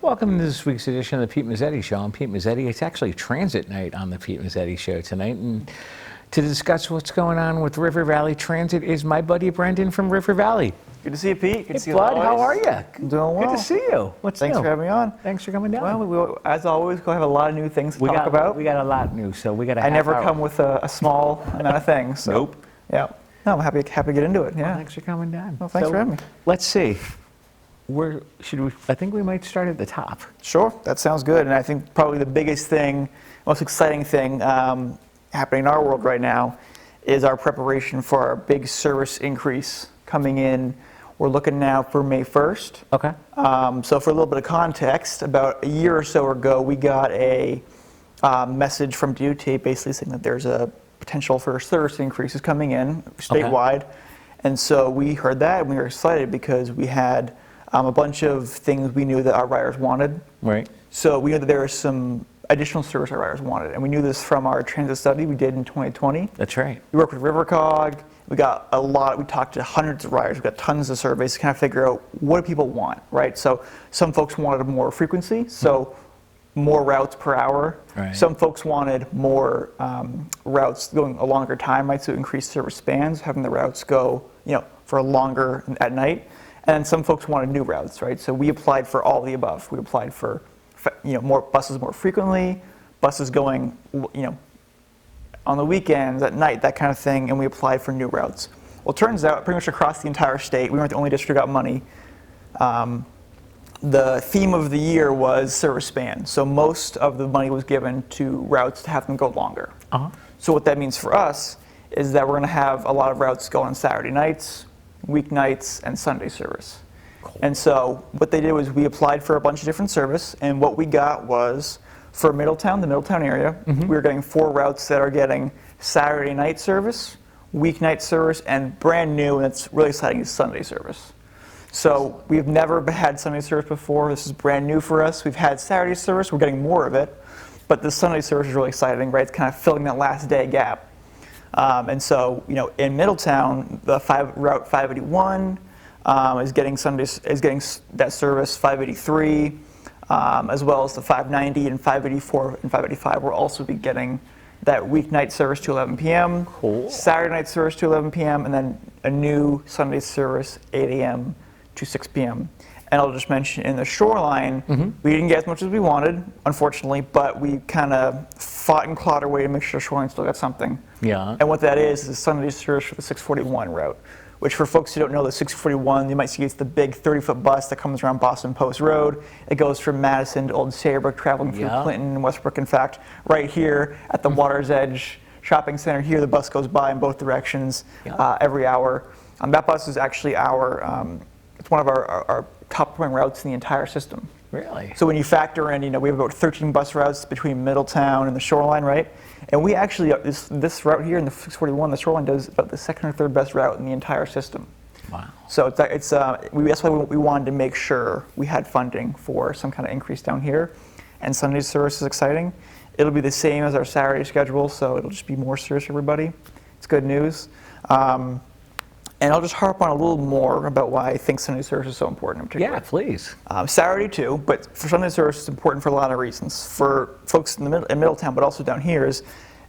Welcome to this week's edition of the Pete Mezzetti Show. I'm Pete Mezzetti. It's actually transit night on the Pete Mezzetti Show tonight. And to discuss what's going on with River Valley Transit is my buddy Brendan from River Valley. Good to see you, Pete. Good to see you, Bud, how are you? I'm doing well. Good to see you. What's Thanks new? for having me on. Thanks for coming down. Well, as always, we'll have a lot of new things to talk about. We got a lot new, so we got a I never half hour. come with a small amount of things. So. Nope. Yeah. No, I'm happy to get into it. Yeah. Well, thanks for coming down. Well, thanks for having me. Let's see. I think we might start at the top. Sure, that sounds good. And I think probably the biggest thing, most exciting thing happening in our world right now is our preparation for our big service increase coming in. We're looking now for May 1st. Okay. So for a little bit of context, about a year or so ago, we got a message from DOT basically saying that there's a potential for service increases coming in statewide. Okay. And so we heard that and we were excited because we had a bunch of things we knew that our riders wanted. Right. So we knew that there was some additional service our riders wanted. And we knew this from our transit study we did in 2020. That's right. We worked with RiverCog. We talked to hundreds of riders. We got tons of surveys to kind of figure out what do people want, right? So some folks wanted more frequency, so more routes per hour. Right. Some folks wanted more routes going a longer time, right? So increased service spans, having the routes go, for longer at night. And some folks wanted new routes, right? So we applied for all the above. We applied for, more buses more frequently, buses going, on the weekends, at night, that kind of thing, and we applied for new routes. Well, it turns out pretty much across the entire state, we weren't the only district that got money. The theme of the year was service span. So most of the money was given to routes to have them go longer. Uh-huh. So what that means for us is that we're going to have a lot of routes go on Saturday nights, weeknights, and Sunday service. Cool. And so what they did was we applied for a bunch of different service, and what we got was for Middletown, the Middletown area, we were getting 4 routes that are getting Saturday night service, weeknight service, and brand new, and it's really exciting, is Sunday service. So we've never had Sunday service before. This is brand new for us. We've had Saturday service. We're getting more of it. But the Sunday service is really exciting, right? It's kind of filling that last day gap. And so, in Middletown, the Route 581 is getting that service. 583, as well as the 590 and 584 and 585 will also be getting that weeknight service to 11 p.m., cool. Saturday night service to 11 p.m., and then a new Sunday service 8 a.m. to 6 p.m. And I'll just mention in the Shoreline, we didn't get as much as we wanted, unfortunately, but we kind of fought and clawed our way to make sure Shoreline still got something. Yeah. And what that is a Sunday service for the 641 route, which for folks who don't know, the 641, you might see it's the big 30-foot bus that comes around Boston Post Road. It goes from Madison to Old Saybrook, traveling through Clinton and Westbrook. In fact, right here at the Water's Edge Shopping Center here, the bus goes by in both directions every hour. That bus is actually it's one of our top-performing routes in the entire system. Really? So when you factor in, we have about 13 bus routes between Middletown and the Shoreline, right? And we actually, this route here in the 641, the Shoreline does about the second or third best route in the entire system. Wow. So that's why we wanted to make sure we had funding for some kind of increase down here. And Sunday service is exciting. It'll be the same as our Saturday schedule, so it'll just be more service for everybody. It's good news. And I'll just harp on a little more about why I think Sunday service is so important in particular. Yeah, please. Saturday too, but for Sunday service it's important for a lot of reasons. For folks in Middletown, but also down here, is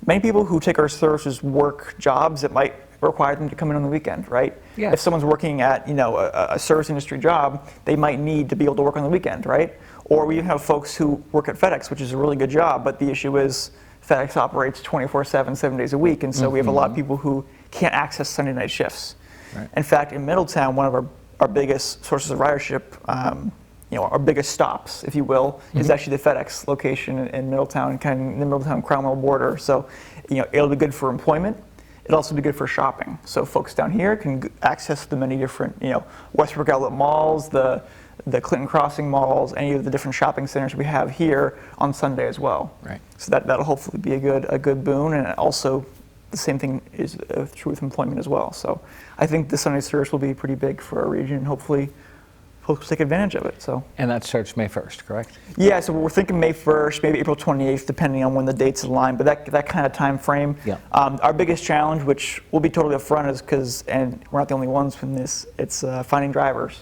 many people who take our services work jobs that might require them to come in on the weekend, right? Yeah. If someone's working at a service industry job, they might need to be able to work on the weekend, right? Or we even have folks who work at FedEx, which is a really good job, but the issue is FedEx operates 24/7, 7 days a week, and so we have a lot of people who can't access Sunday night shifts. Right. In fact, in Middletown, one of our biggest sources of ridership, our biggest stops, if you will, is actually the FedEx location in Middletown, kind of in the Middletown-Cromwell border. So, it'll be good for employment. It'll also be good for shopping. So folks down here can access the many different, Westbrook Outlet malls, the Clinton Crossing malls, any of the different shopping centers we have here on Sunday as well. Right. So that'll hopefully be a good boon, and also the same thing is true with employment as well. So I think the Sunday service will be pretty big for our region, and hopefully folks take advantage of it. So. And that starts May 1st, correct? Yeah, so we're thinking May 1st, maybe April 28th, depending on when the dates align, but that kind of time frame. Yeah. Our biggest challenge, which we'll be totally upfront, is and we're not the only ones from this, it's finding drivers.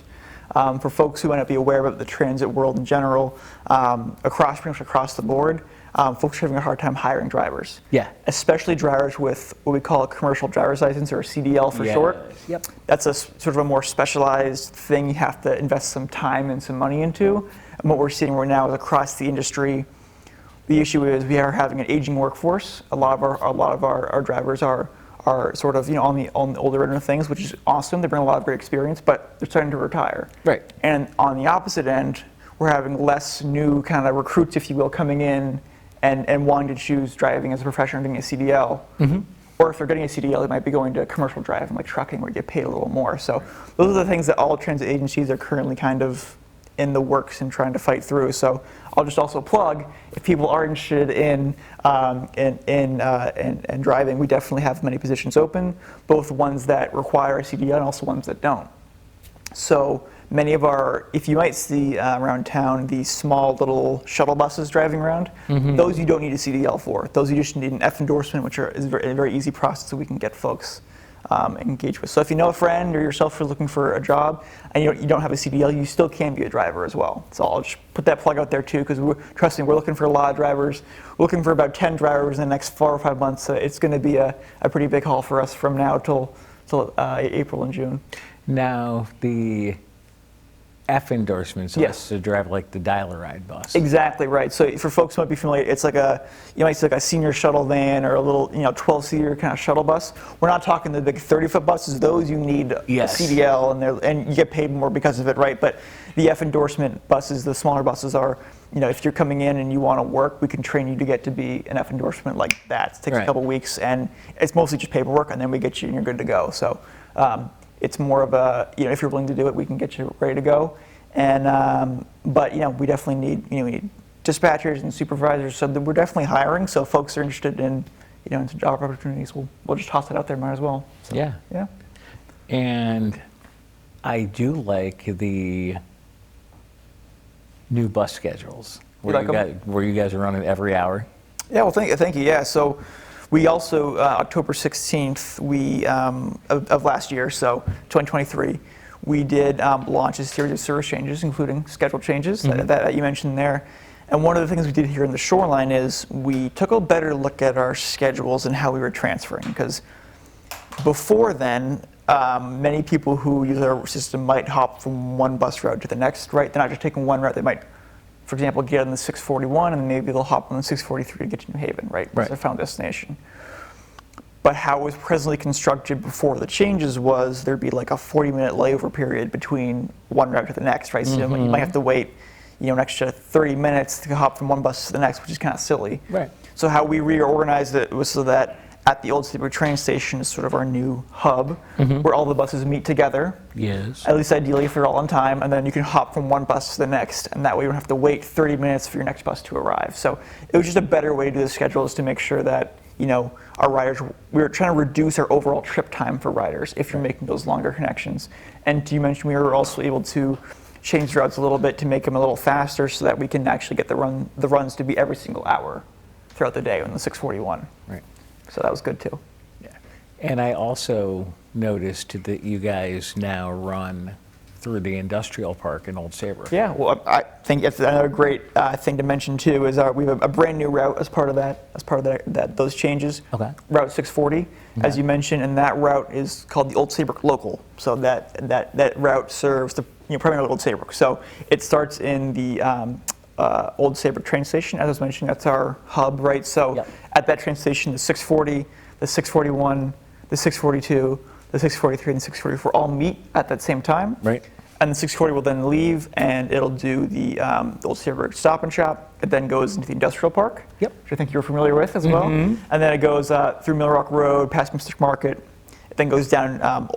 For folks who might not be aware of the transit world in general, pretty much across the board, folks are having a hard time hiring drivers. Yeah. Especially drivers with what we call a commercial driver's license, or a CDL for short. Yep. That's a sort of a more specialized thing you have to invest some time and some money into. And what we're seeing right now is across the industry, the issue is we are having an aging workforce. A lot of our drivers are sort of on the older end of things, which is awesome. They bring a lot of great experience, but they're starting to retire. Right. And on the opposite end, we're having less new kind of recruits, if you will, coming in and wanting to choose driving as a profession, or getting a CDL. Mm-hmm. Or if they're getting a CDL, they might be going to commercial driving, like trucking, where you get paid a little more. So those are the things that all transit agencies are currently kind of in the works and trying to fight through. So I'll just also plug, if people are interested in driving, we definitely have many positions open, both ones that require a CDL and also ones that don't. So many of if you might see around town, these small little shuttle buses driving around, those you don't need a CDL for. Those you just need an F endorsement, which is a very easy process that we can get folks engaged with. So if you know a friend or yourself are looking for a job and you don't have a CDL, you still can be a driver as well. So I'll just put that plug out there too, because trust me, we're looking for a lot of drivers. We're looking for about 10 drivers in the next 4 or 5 months. So it's going to be a pretty big haul for us from now till April and June. Now, the F endorsements, Yes. to drive like the dial-a-ride bus. Exactly right. So for folks who might be familiar, it's like you might see like a senior shuttle van or a little 12-seater kind of shuttle bus. We're not talking the big 30-foot buses. Those you need Yes. a CDL and you get paid more because of it, right? But the F endorsement buses, the smaller buses are, if you're coming in and you want to work, we can train you to get to be an F endorsement like that. It takes a couple weeks, and it's mostly just paperwork, and then we get you and you're good to go. So it's more of a, if you're willing to do it, we can get you ready to go. And but we definitely need we need dispatchers and supervisors. So we're definitely hiring. So if folks are interested in into job opportunities, we'll just toss it out there. Might as well. So, Yeah. Yeah. And I do like the new bus schedules where you guys are running every hour. Yeah. Well, thank you. Yeah. So we also October 16th of last year, so 2023. We did launch a series of service changes, including schedule changes that you mentioned there. And one of the things we did here in the Shoreline is we took a better look at our schedules and how we were transferring. Because before then, many people who use our system might hop from one bus route to the next, right? They're not just taking one route. They might, for example, get on the 641 and maybe they'll hop on the 643 to get to New Haven, right? That's their final destination. But how it was presently constructed before the changes was there'd be like a 40-minute layover period between one route to the next, right? So you might have to wait, an extra 30 minutes to hop from one bus to the next, which is kind of silly. Right. So how we reorganized it was so that at the Old Saybrook train station is sort of our new hub, where all the buses meet together. Yes. At least ideally if they're all on time, and then you can hop from one bus to the next, and that way you don't have to wait 30 minutes for your next bus to arrive. So it was just a better way to do the schedule, is to make sure that our riders, we were trying to reduce our overall trip time for riders if you're making those longer connections. And you mentioned we were also able to change the routes a little bit to make them a little faster so that we can actually get the runs to be every single hour throughout the day on the 641. Right. So that was good too. Yeah. And I also noticed that you guys now run through the industrial park in Old Saybrook. Yeah, well, I think it's another great thing to mention too is we have a brand new route as part of those changes. Okay. Route 640, as you mentioned, and that route is called the Old Saybrook Local. So that route serves the primarily Old Saybrook. So it starts in the Old Saybrook train station, as I was mentioning. That's our hub, right? So at that train station, the 640, the 641, the 642. The 643 and the 644 all meet at that same time. Right. And the 640 will then leave, and it'll do the Old Saybrook Stop and Shop. It then goes into the industrial park, which I think you're familiar with as well. And then it goes through Mill Rock Road, past Mystic Market. It then goes down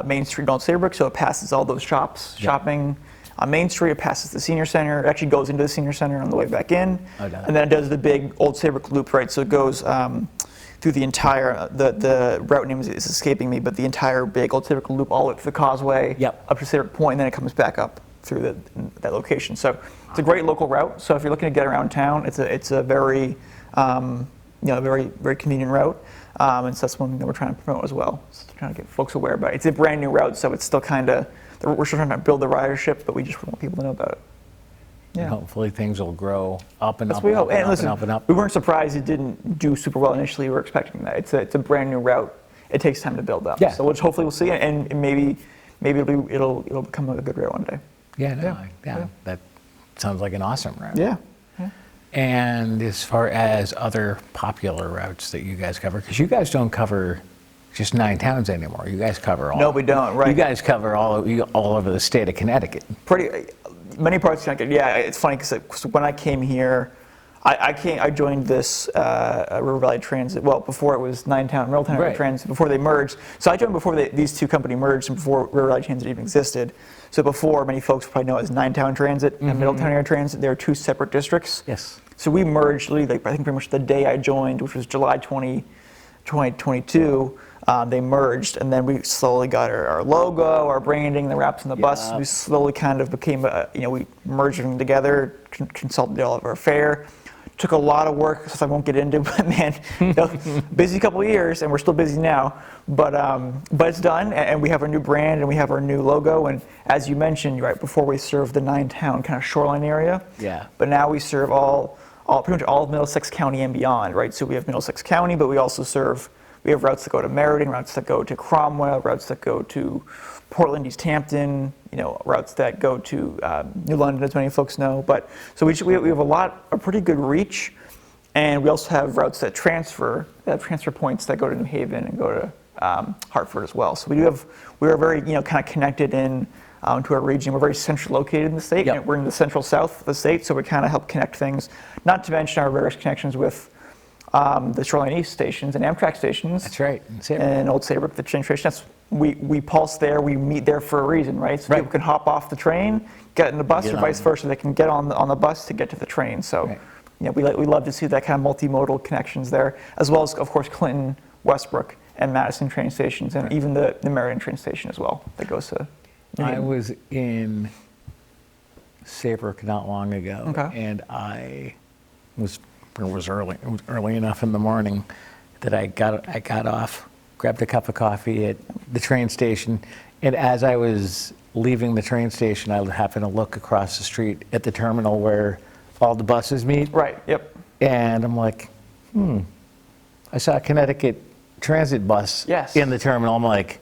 Main Street in Old Saybrook, so it passes all those shops, shopping on Main Street. It passes the Senior Center. It actually goes into the Senior Center on the way back in. And then it does the big Old Saybrook loop, right? So it goes through the entire, the route name is escaping me, but the entire big Old Saybrook loop all the way to the causeway, up to Saybrook Point, and then it comes back up through that location. So it's a great local route. So if you're looking to get around town, it's a very, very convenient route. And so that's one thing that we're trying to promote as well. So trying to get folks aware about it. It's a brand new route, so it's still kind of, we're still trying to build the ridership, but we just want people to know about it. And hopefully things will grow up and That's up what we and hope. up and And up listen, and up and up. we weren't surprised it didn't do super well initially. We were expecting that. It's a brand new route. It takes time to build up. Yeah. So hopefully we'll see it, and maybe it'll become a good route one day. Yeah, that sounds like an awesome route. Yeah. And as far as other popular routes that you guys cover, because you guys don't cover just 9 towns anymore. You guys cover all. No, we don't. Right. You guys cover all over the state of Connecticut. Pretty many parts of Connecticut. Yeah, it's funny because when I came here, I joined this River Valley Transit. Well, before it was Middletown Right. Transit, before they merged. So I joined before these two companies merged and before River Valley Transit even existed. So before, many folks probably know it as Town Transit and Middletown Area Transit. They were 2 separate districts. Yes. So we merged, I think pretty much the day I joined, which was July 2022. They merged, and then we slowly got our logo, our branding, the wraps on the bus. Yeah. We slowly kind of became, we merged them together, consulted all of our fare. Took a lot of work, stuff I won't get into, but man, busy couple of years, and we're still busy now. But it's done, and we have our new brand, and we have our new logo. And as you mentioned, right before we served the 9-town kind of shoreline area. Yeah. But now we serve pretty much all of Middlesex County and beyond, right? So we have Middlesex County, but we also serve. We have routes that go to Meriden, routes that go to Cromwell, routes that go to Portland, East Hampton, routes that go to New London, as many folks know. But so we have a pretty good reach, and we also have routes that transfer points that go to New Haven and go to Hartford as well. So we are very kind of connected to our region. We're very centrally located in the state. Yep. We're in the central south of the state, so we kind of help connect things. Not to mention our various connections with the Shoreline East stations and Amtrak stations. That's right. And Old Saybrook, the train station. We pulse there. We meet there for a reason, right? So people can hop off the train, get in the bus, or vice versa. They can get on the bus to get to the train. So, we love to see that kind of multimodal connections there, as well as, of course, Clinton, Westbrook, and Madison train stations, and even the Meriden train station as well that goes to. I was in Saybrook not long ago, and it was early. It was early enough in the morning that I got off, grabbed a cup of coffee at the train station, and as I was leaving the train station, I happened to look across the street at the terminal where all the buses meet. Right. Yep. And I'm like, I saw a Connecticut Transit bus in the terminal. I'm like,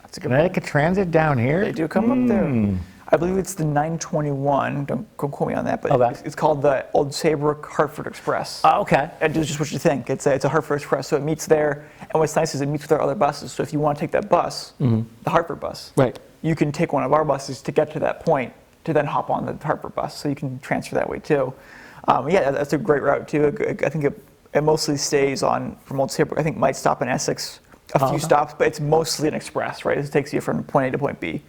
that's a good Connecticut Transit down here? They do come up there. I believe it's the 921. Don't quote me on that, but it's called the Old Saybrook Hartford Express. Oh, okay. And it's just what you think. It's a Hartford Express, so it meets there. And what's nice is it meets with our other buses. So if you want to take that bus, the Hartford bus, you can take one of our buses to get to that point to then hop on the Hartford bus. So you can transfer that way too. That's a great route too. I think it mostly stays on from Old Saybrook. I think it might stop in Essex a few stops, but it's mostly an express, right? It takes you from point A to point B.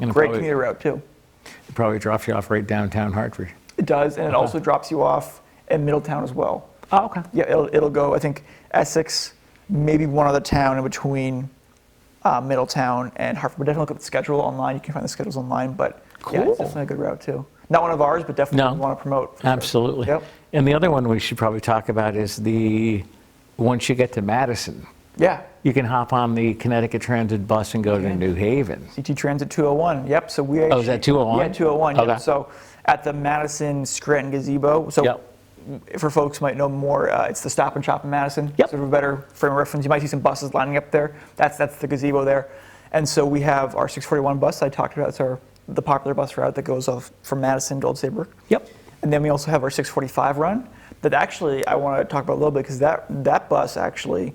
Great commuter route too. It probably drops you off right downtown Hartford. It does, and it also drops you off in Middletown as well. Oh, okay. Yeah, it'll go, I think, Essex, maybe one other town in between Middletown and Hartford. But definitely look at the schedule online. You can find the schedules online, but yeah, it's definitely a good route too. Not one of ours, but definitely want to promote. Absolutely. Sure. Yep. And the other one we should probably talk about is once you get to Madison. Yeah. You can hop on the Connecticut Transit bus and go to New Haven. CT Transit 201. Yep. So we. Is that 201? Yeah, 201. Okay. Yep. So at the Madison Scranton Gazebo. So for folks who might know more, it's the Stop and Shop in Madison. Yep. So for a better frame of reference, you might see some buses lining up there. That's the gazebo there. And so we have our 641 bus I talked about. It's the popular bus route that goes off from Madison to Old Saybrook. Yep. And then we also have our 645 run that actually I want to talk about a little bit because that bus actually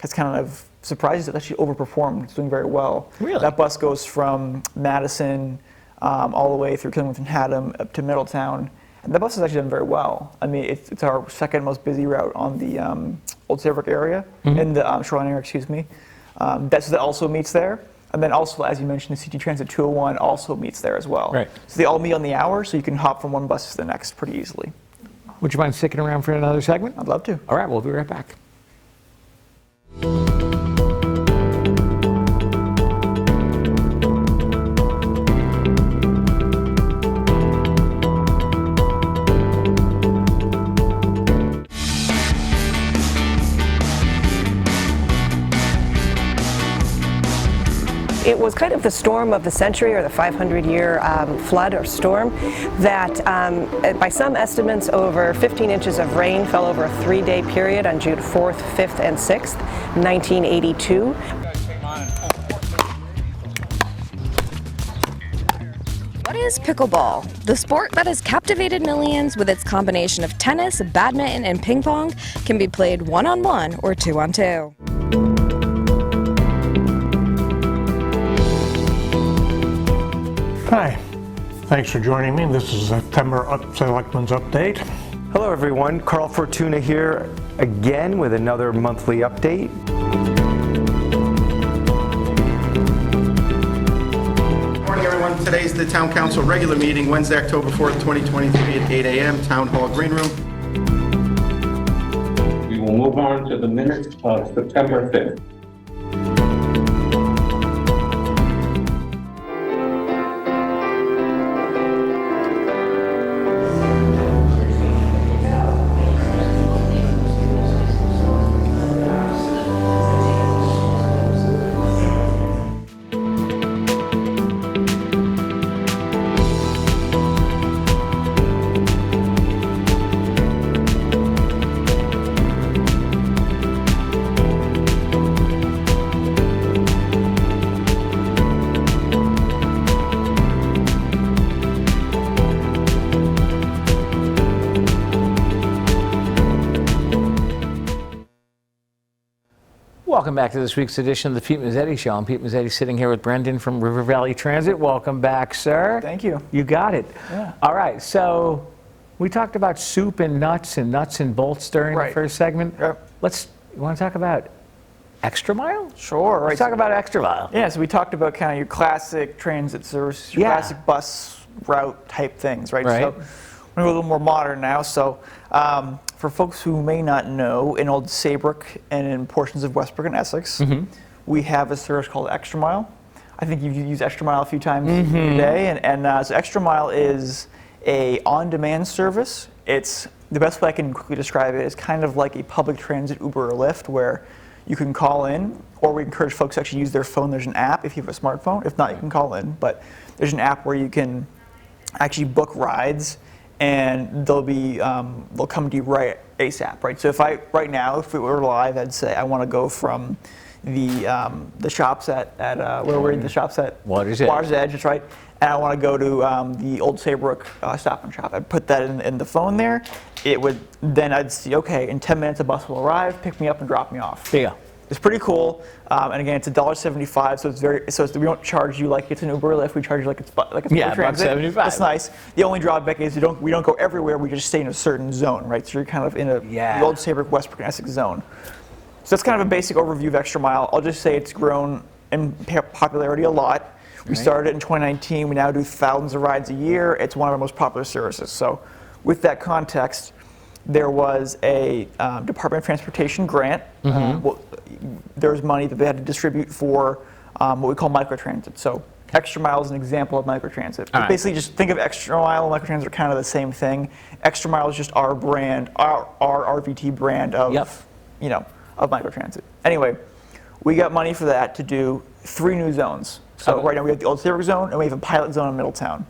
has kind of surprised. It's actually overperformed. It's doing very well. Really? That bus goes from Madison all the way through Killington, Haddam up to Middletown. And that bus has actually done very well. I mean, it's our second most busy route on the Old Saybrook area, in the Shoreline area, excuse me. That also meets there. And then also, as you mentioned, the CT Transit 201 also meets there as well. Right. So they all meet on the hour, so you can hop from one bus to the next pretty easily. Would you mind sticking around for another segment? I'd love to. All right, we'll be right back. It was kind of the storm of the century, or the 500-year flood or storm that, by some estimates, over 15 inches of rain fell over a 3-day period on June 4th, 5th, and 6th, 1982. What is pickleball? The sport that has captivated millions with its combination of tennis, badminton, and ping pong can be played one-on-one or two-on-two. Hi, thanks for joining me. This is September Selectmen's Update. Hello everyone, Carl Fortuna here again with another monthly update. Today's the Town Council regular meeting, Wednesday, October 4th, 2023 at 8 a.m., Town Hall Green Room. We will move on to the minutes of September 5th. Welcome back to this week's edition of the Pete Mezzetti Show. I'm Pete Mezzetti, sitting here with Brendan from River Valley Transit. Welcome back, sir. Thank you. You got it. Yeah. All right, so we talked about soup and nuts and bolts during the first segment. Yep. You want to talk about Extra Mile? Sure. Let's talk about Extra Mile. Yeah, so we talked about kind of your classic transit service, your classic bus route type things, right? So we're a little more modern now. So for folks who may not know, in Old Saybrook and in portions of Westbrook and Essex, we have a service called Extra Mile. I think you've used Extra Mile a few times today. And so Extra Mile is a on-demand service. It's, the best way I can quickly describe it is kind of like a public transit Uber or Lyft, where you can call in, or we encourage folks to actually use their phone. There's an app if you have a smartphone. If not, you can call in. But there's an app where you can actually book rides, and they'll come to you right ASAP, right? So right now, if we were live, I'd say I want to go from the shops at where were the shops at? Water's Edge. Water's Edge, that's right. And I want to go to the Old Saybrook Stop and Shop. I'd put that in the phone there. It would, then I'd see, okay, in 10 minutes a bus will arrive, pick me up and drop me off. Yeah. It's pretty cool, and again, it's $1.75, so we don't charge you like it's an Uber or Lyft. We charge you like it's public transit. $1.75. That's nice. The only drawback is we don't go everywhere. We just stay in a certain zone, right? So you're kind of in the Old Saybrook, Westbrook, and Essex zone. So that's kind of a basic overview of Extra Mile. I'll just say it's grown in popularity a lot. We started it in 2019. We now do thousands of rides a year. It's one of our most popular services. So with that context, there was a Department of Transportation grant. There was money that they had to distribute for what we call microtransit. So Extra Mile is an example of microtransit. Basically, just think of Extra Mile and microtransit are kind of the same thing. Extra Mile is just our brand, our RVT brand of of microtransit. Anyway, we got money for that to do 3 new zones. So right now we have the Old Saybrook zone, and we have a pilot zone in Middletown.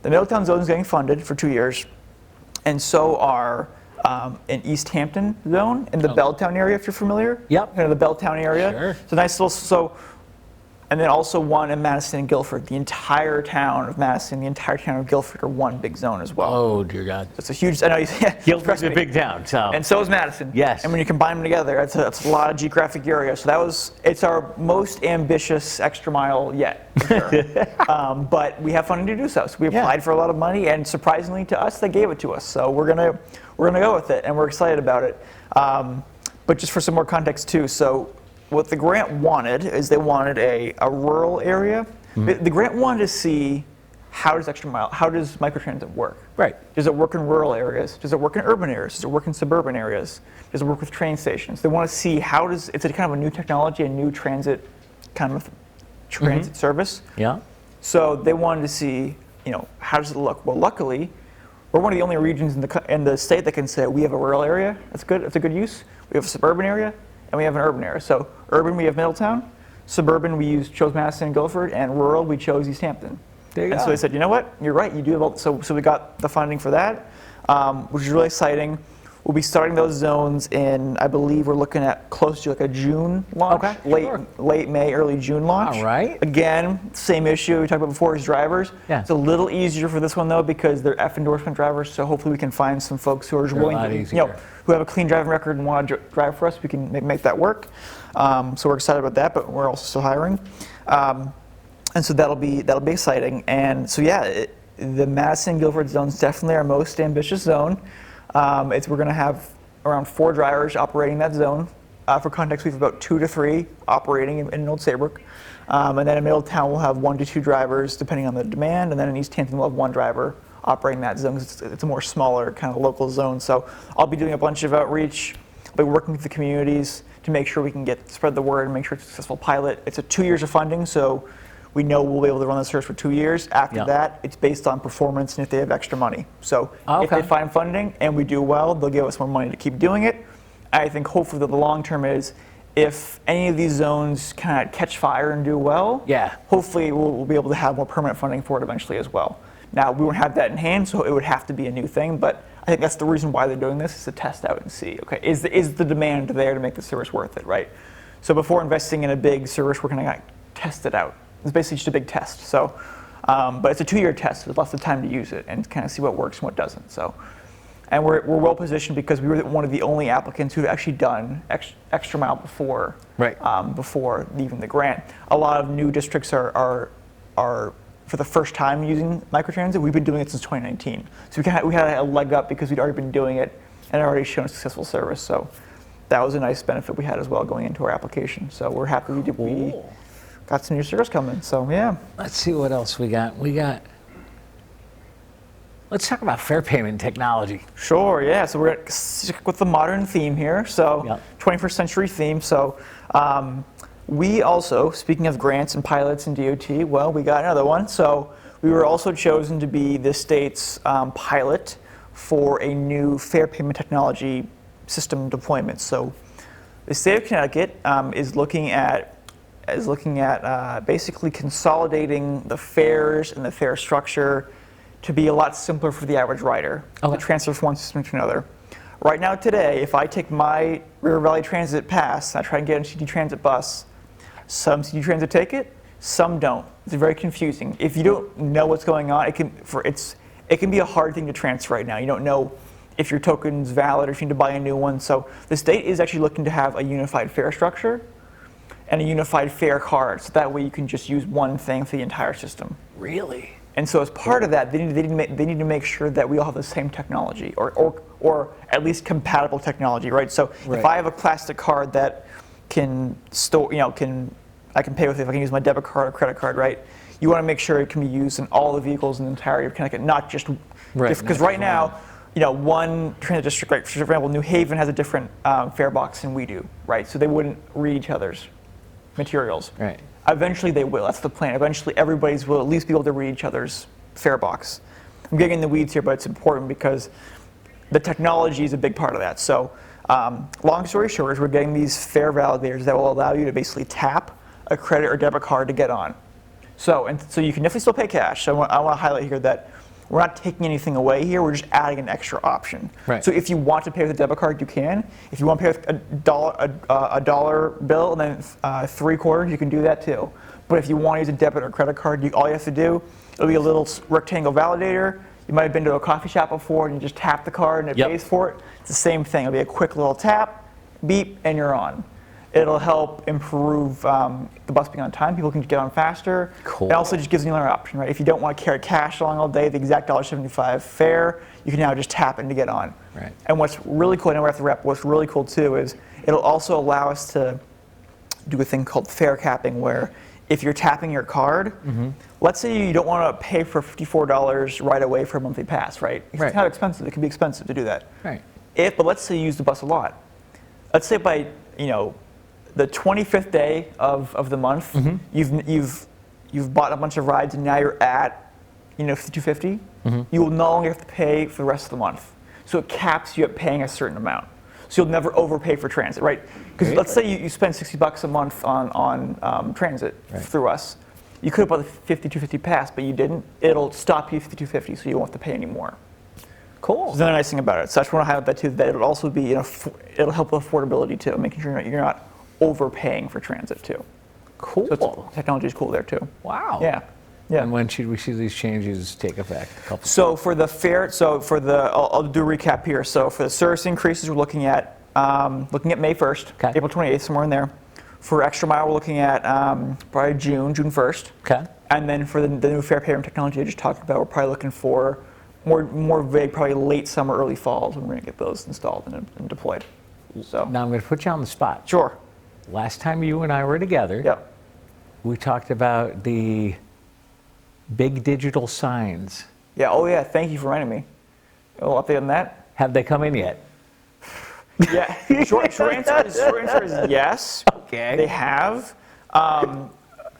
The Middletown zone is getting funded for 2 years, and so are an East Hampton zone in the Belltown area, if you're familiar. Yep. Kind of the Belltown area. Sure. It's a nice little, and then also one in Madison and Guilford. The entire town of Madison, the entire town of Guilford are one big zone as well. Oh, dear God. It's a huge, I know, Guilford's a big town, so. And so is Madison. Yes. And when you combine them together, that's a lot of geographic area. So it's our most ambitious Extra Mile yet, for sure. But we have funding to do so. So we applied for a lot of money, and surprisingly to us, they gave it to us. So we're gonna go with it, and we're excited about it. But just for some more context too, so what the grant wanted is they wanted a rural area. The grant wanted to see how does microtransit work? Right. Does it work in rural areas? Does it work in urban areas? Does it work in suburban areas? Does it work with train stations? They want to see it's a kind of a new technology, a new transit service. Yeah. So they wanted to see, how does it look? Well, luckily, we're one of the only regions in the state that can say we have a rural area. That's good. It's a good use. We have a suburban area, and we have an urban area. So urban, we have Middletown. Suburban, we chose Madison and Guilford, and rural, we chose East Hampton. There you And go. so they said, you know what, you're right, you do have all, so we got the funding for that, which is really exciting. We'll be starting those zones in, I believe we're looking at close to like a June launch, Okay, sure. late May, early June launch. All right. Again, same issue we talked about before is drivers. Yeah. It's a little easier for this one though because they're F endorsement drivers, so hopefully we can find some folks who are They're a willing lot to, easier. who have a clean driving record and want to drive for us. We can make that work. So we're excited about that, but we're also still hiring. And so that'll be exciting. And so yeah, the Madison Guilford zone is definitely our most ambitious zone. We're going to have around 4 drivers operating that zone. For context, we have about 2 to 3 operating in Old Saybrook. And then in Middletown, we'll have 1 to 2 drivers depending on the demand. And then in East Hampton, we'll have 1 driver operating that zone 'cause it's a more smaller kind of local zone. So I'll be doing a bunch of outreach. I'll be working with the communities to make sure we can spread the word and make sure it's a successful pilot. It's a 2 years of funding, so we know we'll be able to run the service for 2 years. After Yep. that, it's based on performance and if they have extra money. So if Okay. they find funding and we do well, they'll give us more money to keep doing it. I think hopefully the long term is if any of these zones kind of catch fire and do well, Yeah. hopefully we'll be able to have more permanent funding for it eventually as well. Now, we won't have that in hand, so it would have to be a new thing, but I think that's the reason why they're doing this is to test out and see, okay, is the demand there to make the service worth it, right? So before investing in a big service, we're going to test it out. It's basically just a big test. So, but it's a 2-year test with lots of time to use it and kind of see what works and what doesn't. So, and we're well positioned because we were one of the only applicants who've actually done extra mile before, Right. Before even the grant. A lot of new districts are for the first time using microtransit. We've been doing it since 2019, so we had a leg up because we'd already been doing it and already shown a successful service. So that was a nice benefit we had as well going into our application. So we're happy we got some new service coming. So yeah. Let's see what else we got. Let's talk about fare payment technology. Sure, yeah. So we're going to stick with the modern theme here. So Yep. 21st century theme. So we also, speaking of grants and pilots and DOT, well, we got another one. So we were also chosen to be the state's pilot for a new fare payment technology system deployment. So the state of Connecticut is looking at basically consolidating the fares and the fare structure to be a lot simpler for the average rider to transfer from one system to another. Right now today, if I take my River Valley Transit pass and I try and get a CD Transit bus, some CD Transit take it, some don't. It's very confusing. If you don't know what's going on, it can be a hard thing to transfer right now. You don't know if your token's valid or if you need to buy a new one. So the state is actually looking to have a unified fare structure and a unified fare card, so that way you can just use one thing for the entire system. Really? And so as part of that, they need to make sure that we all have the same technology, or at least compatible technology, right? So Right. if I have a plastic card that can store, I can pay with it if I can use my debit card or credit card, right? You want to make sure it can be used in all the vehicles in the entirety of Connecticut, not just Right, because not right just now, one transit district, like for example, New Haven has a different fare box than we do, right? So they wouldn't read each other's materials. Right. Eventually they will. That's the plan. Eventually everybody's will at least be able to read each other's fare box. I'm getting in the weeds here, but it's important because the technology is a big part of that. So long story short is we're getting these fare validators that will allow you to basically tap a credit or debit card to get on. So you can definitely still pay cash. So I want to highlight here that we're not taking anything away here. We're just adding an extra option. Right. So if you want to pay with a debit card, you can. If you want to pay with a dollar bill and then 3 quarters, you can do that too. But if you want to use a debit or credit card, all you have to do, it'll be a little rectangle validator. You might have been to a coffee shop before and you just tap the card and it Yep. pays for it. It's the same thing. It'll be a quick little tap, beep, and you're on. It'll help improve the bus being on time. People can get on faster. Cool. It also just gives you another option, right? If you don't want to carry cash along all day, the exact $1.75 fare, you can now just tap in to get on. Right. And what's really cool, I know we're at the rep, what's really cool too is it'll also allow us to do a thing called fare capping where if you're tapping your card, let's say you don't want to pay for $54 right away for a monthly pass, right? It's Right. kind of expensive. It can be expensive to do that. Right. But let's say you use the bus a lot. Let's say by the 25th day of the month, you've bought a bunch of rides and now you're at 5250. You will no longer have to pay for the rest of the month. So it caps you at paying a certain amount. So you'll never overpay for transit, right? Because let's say you spend $60 a month on transit through us. You could have bought the 5250 pass, but you didn't. It'll stop you at 5250, so you won't have to pay anymore. Cool. That's another nice thing about it. So I just want to highlight that too. That it'll also be, it'll help with affordability too, making sure you're not overpaying for transit too. Cool. So technology is cool there too. Wow. Yeah. Yeah. And when should we see these changes take effect? So for the fare, I'll do a recap here. So for the service increases, we're looking at May 1st, Okay. April 28th, somewhere in there. For extra mile, we're looking at probably June 1st. Okay. And then for the new fare payment technology I just talked about, we're probably looking for more vague, probably late summer, early fall is when we're going to get those installed and deployed. So Now I'm going to put you on the spot. sure. Last time you and I were together, Yep. we talked about the big digital signs. Yeah. Oh yeah. Thank you for reminding me. A little update on that. Have they come in yet? Yeah. Short answer is yes. Okay. They have.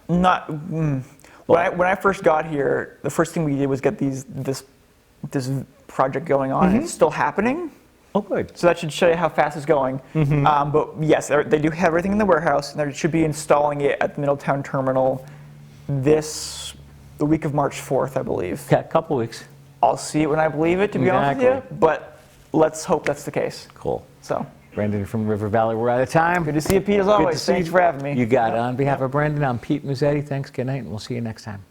When I first got here, the first thing we did was get this project going on. And it's still happening. Oh, good. So that should show you how fast it's going. But yes, they do have everything in the warehouse, and they should be installing it at the Middletown terminal the week of March 4th, I believe. Okay, a couple weeks. I'll see it when I believe it, to be honest with you. Exactly. But let's hope that's the case. Cool. So Brandon from River Valley, we're out of time. good to see you, Pete, as Good to always. see Thanks you. for having me. You got it. On behalf of Brandon, I'm Pete Mezzetti. Thanks, good night, and we'll see you next time.